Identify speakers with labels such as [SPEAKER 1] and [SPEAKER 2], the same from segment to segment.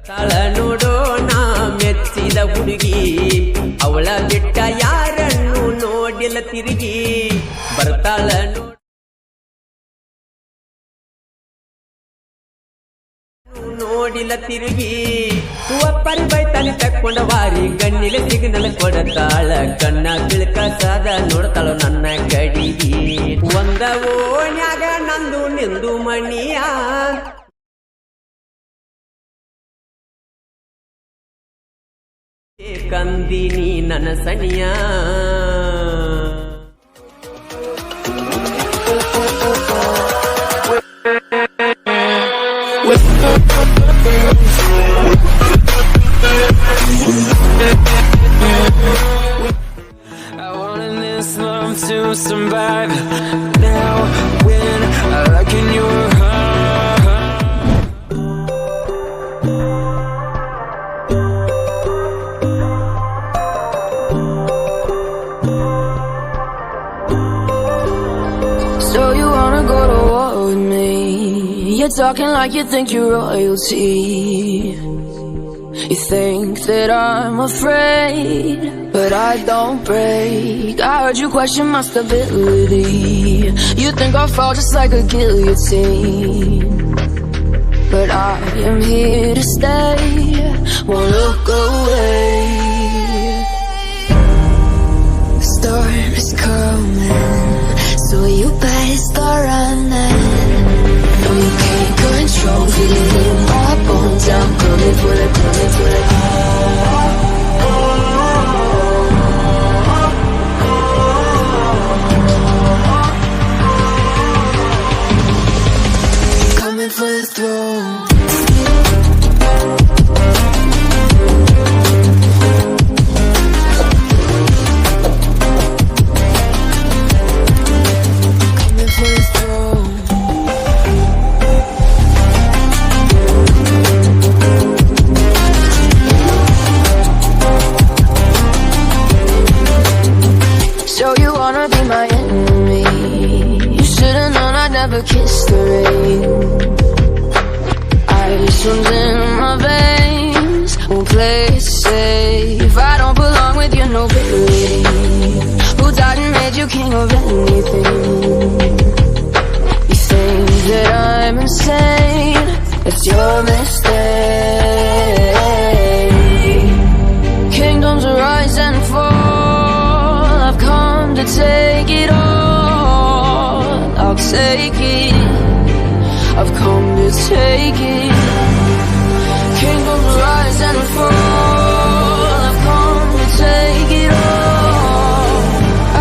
[SPEAKER 1] ತಳ ನೋಡೋಣ ಮೆಚ್ಚಿದ ಹುಡುಗಿ ಅವಳ ಬಿಟ್ಟ ಯಾರನ್ನು ನೋಡಿಲ್ಲ ತಿರುಗಿ ಬರ್ತಾಳ ನೋಡಿಲ್ಲ ತಿರುಗಿ ಒಪ್ಪರಿ ಬೈತಾನೆ ತಕ್ಕೊಂಡ ವಾರಿ ಗಣ್ಣಿಲೆ ಸಿಗ್ನಲ್ ಕೊಡತಾಳ ಕಣ್ಣ ಕಿಳ್ಕಸಾದ ನೋಡ್ತಾಳ ನನ್ನ ಕಡಿಗಿ ಒಂದ ಓಣ್ಯಾಗ ನಂದು ನಿಂದು ಮಣಿಯ ಕಂದಿನಿ ನನ್ನ ಸನಿಯ
[SPEAKER 2] I wanted this love to survive. Now when I look in your heart,
[SPEAKER 3] so you wanna go to war with me? You're talking like you think you're royalty. You think that I'm afraid, but I don't break. I heard you question my stability. You think I'll fall just like a guillotine, but I am here to stay, won't look away. The storm is coming, so you better start running. No, you can't control feeling my bones. I'm coming for it, coming for it. Coming for the throne. Kiss the rain. Ice runs in my veins. Won't play it safe. I don't belong with your nobility. Who died and made you king of anything? You think that I'm insane? It's your mistake. Kingdoms rise and fall. I've come to take it all. I'll take it, I've come to take it. Kingdoms rise and fall. I've come to take it all.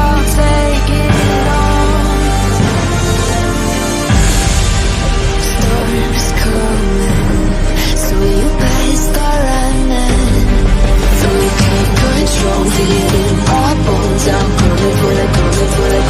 [SPEAKER 3] I'll take it all. Storm is coming, so you better start running. So you can't control feeling my bones. I'm coming for it, coming for it.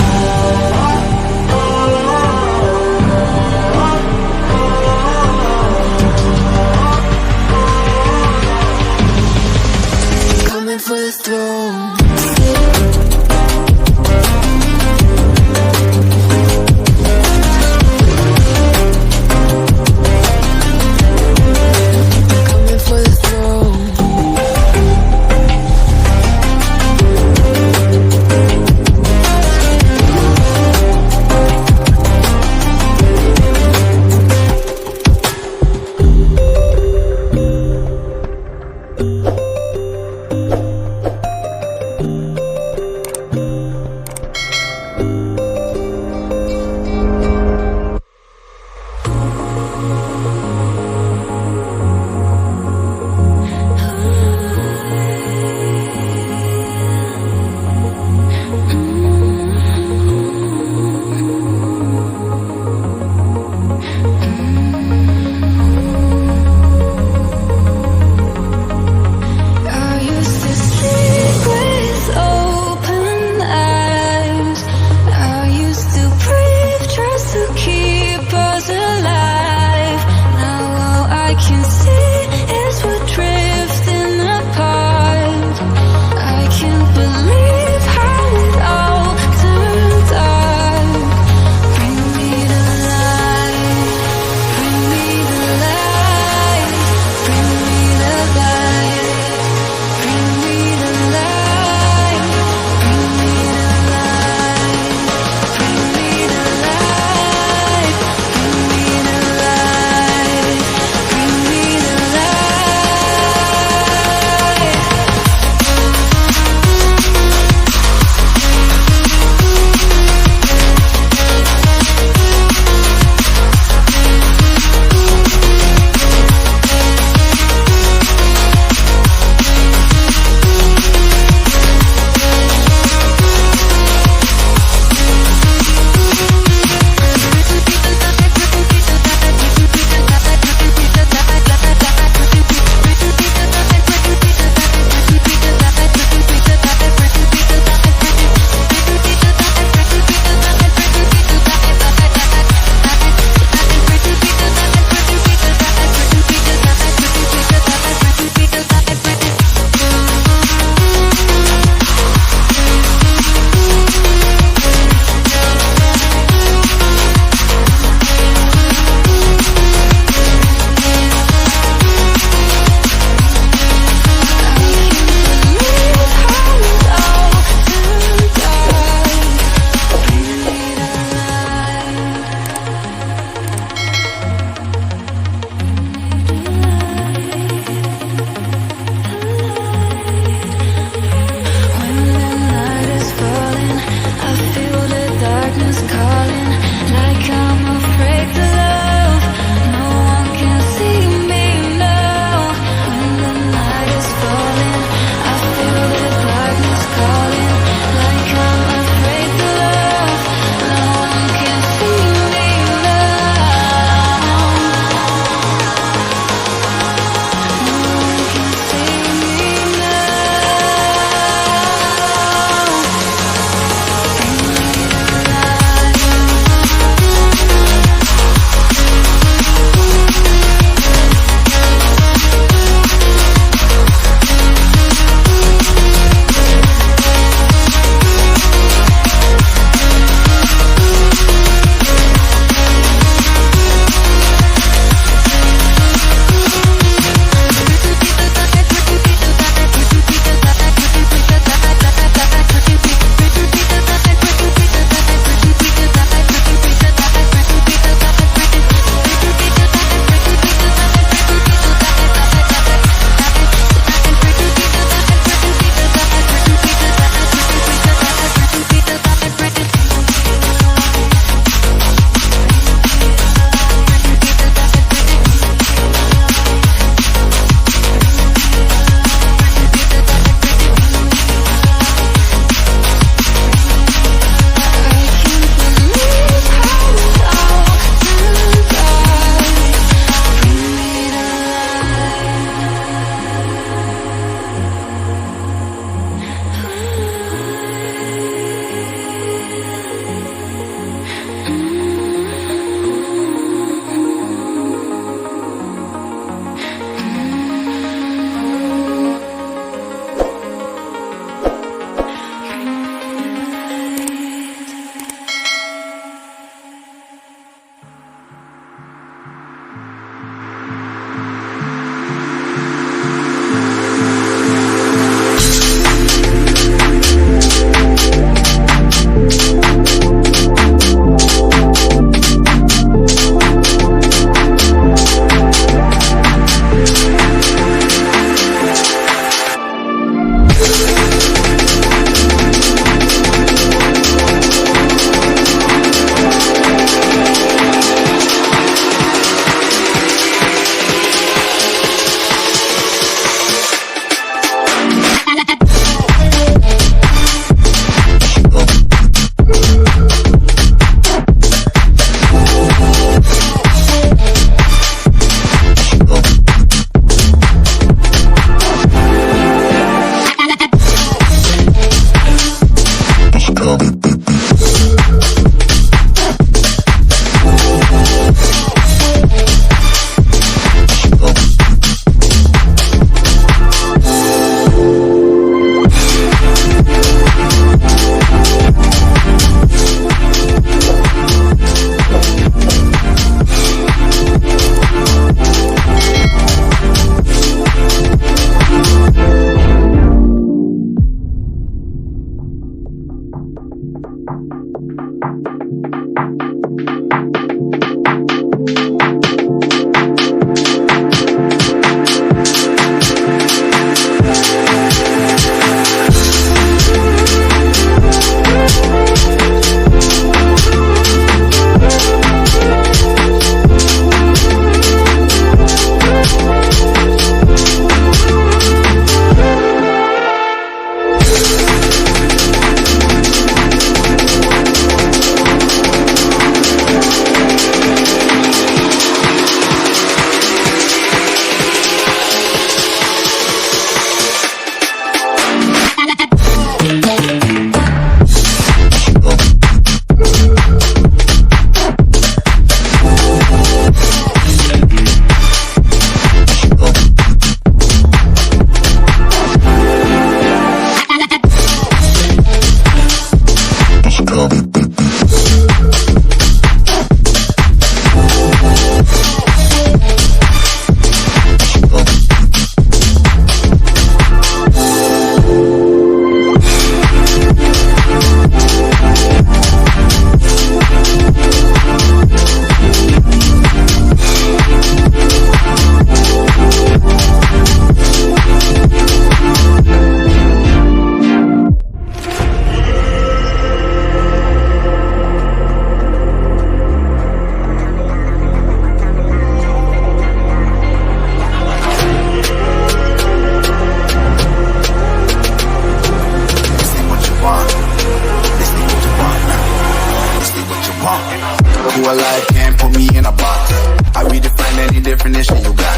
[SPEAKER 4] definition you got.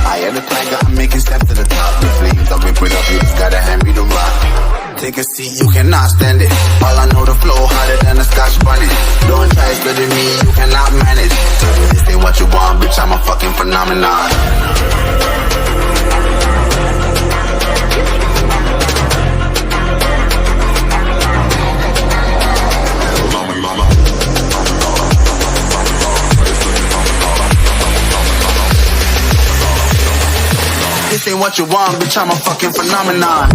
[SPEAKER 4] I am the tiger, I'm making steps to the top. The flames, I'll rip it up, you just gotta hand me the rock. Take a seat, you cannot stand it. All I know, the flow harder than a Scotch bonnet. Don't try studying me, you cannot manage. This ain't what you want, bitch, I'm a fucking phenomenon. This ain't what you want, bitch, I'm a fucking phenomenon.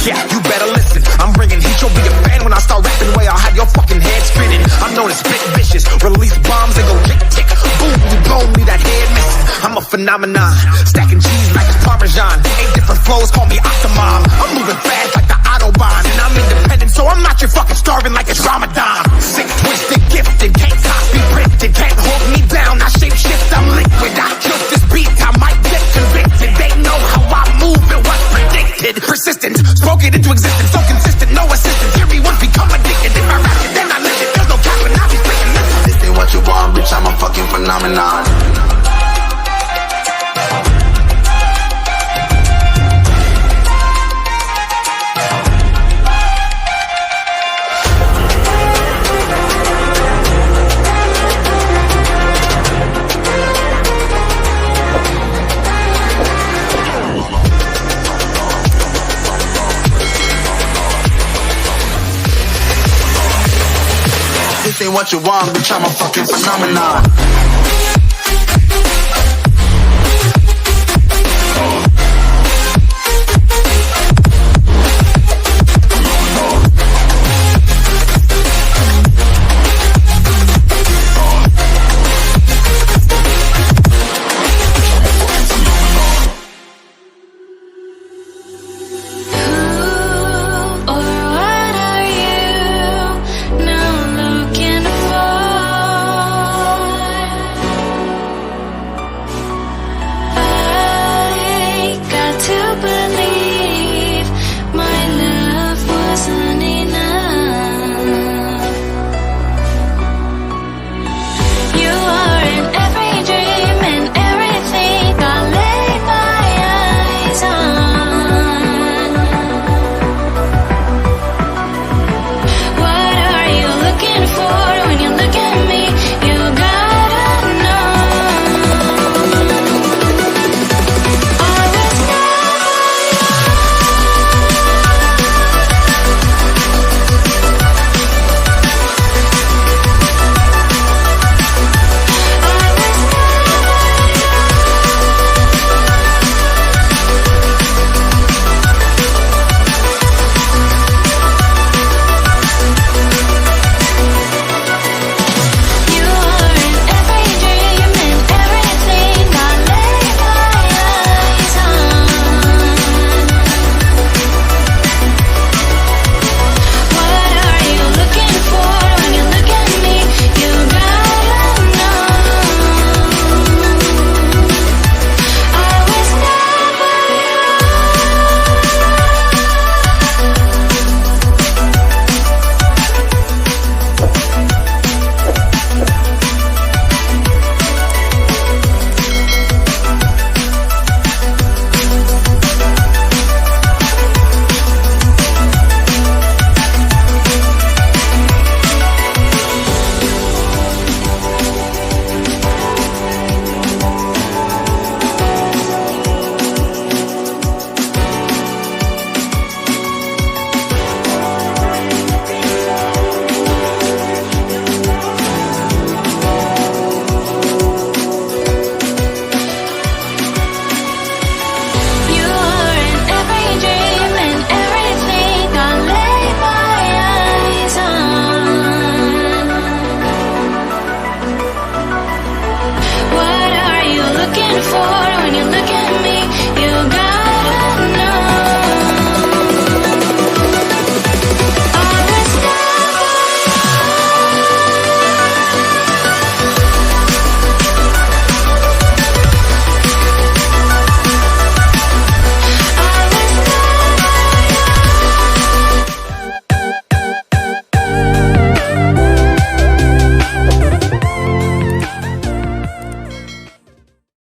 [SPEAKER 5] Yeah, you better listen. I'm bringing heat, you'll be a fan when I start rapping. Way I'll have your fucking head spinning. I'm known as big vicious. Release bombs and go tick tick. Boom, you blow me that head missing. I'm a phenomenon. Stacking cheese like it's Parmesan. 8 different flows, call me Octomom. I'm moving fast like the Autobahn. And I'm independent, so I'm not your fucking starving like it's Ramadan. Sick, twisted, gifted. Can't copy, printed. Can't hold me down. I shape shift, I'm liquid. I killed this beat, I might get convicted. They know how I move, it was predicted. Persistent, spoke it into existence. So consistent, no assistance. Hear me once, become addicted. If I rap it, then I live it. There's no cap and I'll be freaking listen.
[SPEAKER 4] This ain't what you want, bitch, I'm a fucking phenomenon. This ain't what you want, bitch, I'm a fucking phenomenon.